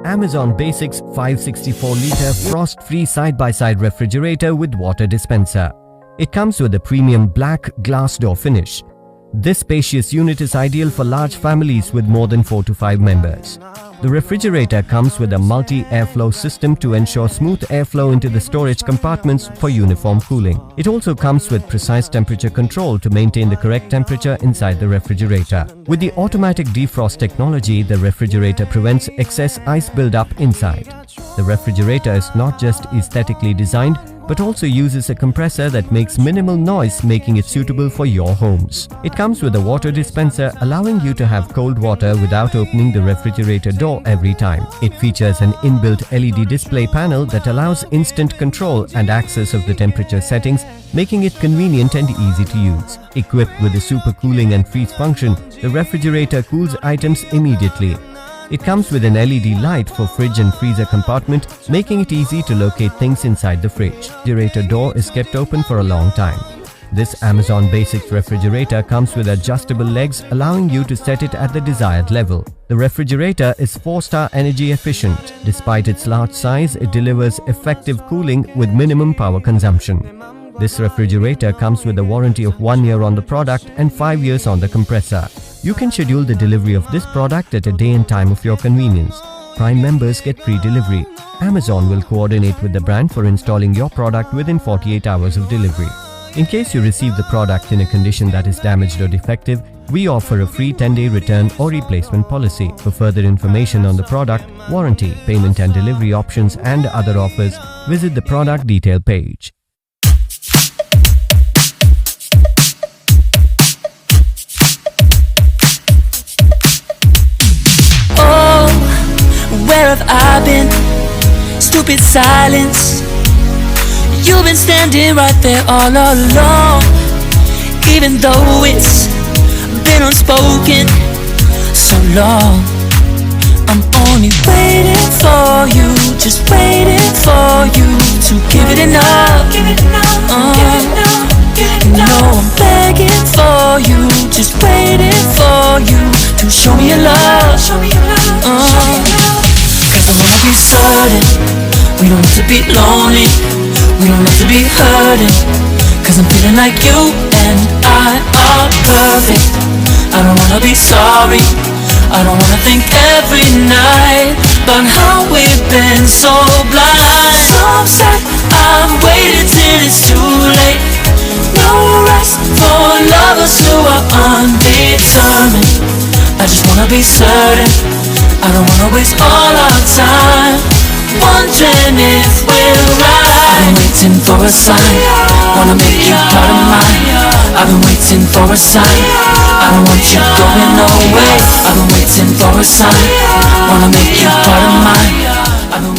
Amazon Basics 564-liter frost-free side-by-side refrigerator with water dispenser. It comes with a premium black glass door finish. This spacious unit is ideal for large families with more than 4 to 5 members. The refrigerator comes with a multi-airflow system to ensure smooth airflow into the storage compartments for uniform cooling. It also comes with precise temperature control to maintain the correct temperature inside the refrigerator. With the automatic defrost technology, the refrigerator prevents excess ice buildup inside. The refrigerator is not just aesthetically designed, but also uses a compressor that makes minimal noise, making it suitable for your homes. It comes with a water dispenser, allowing you to have cold water without opening the refrigerator door every time. It features an inbuilt LED display panel that allows instant control and access of the temperature settings, making it convenient and easy to use. Equipped with a super cooling and freeze function, the refrigerator cools items immediately. It comes with an LED light for fridge and freezer compartment, making it easy to locate things inside the fridge. The refrigerator door is kept open for a long time. This Amazon Basics refrigerator comes with adjustable legs, allowing you to set it at the desired level. The refrigerator is 4-star energy efficient. Despite its large size, it delivers effective cooling with minimum power consumption. This refrigerator comes with a warranty of 1 year on the product and 5 years on the compressor. You can schedule the delivery of this product at a day and time of your convenience. Prime members get free delivery. Amazon will coordinate with the brand for installing your product within 48 hours of delivery. In case you receive the product in a condition that is damaged or defective, we offer a free 10-day return or replacement policy. For further information on the product, warranty, payment and delivery options and other offers, visit the product detail page. Where have I been? Stupid silence. You've been standing right there all along, even though it's been unspoken so long. I'm only waiting for you, just waiting for you to give it enough. You know I'm begging for you, just waiting for you to show me your love. Cause I wanna be certain we don't have to be lonely, we don't have to be hurting. Cause I'm feeling like you and I are perfect. I don't wanna be sorry, I don't wanna think every night about how we've been so blind. So upset, I've waited till it's too late. No rest for lovers who are undetermined. I just wanna be certain, I don't wanna waste all our time wondering if we're right. I've been waiting for a sign, wanna make you part of mine. I've been waiting for a sign, I don't want you going away. I've been waiting for a sign, wanna make you part of mine. I've been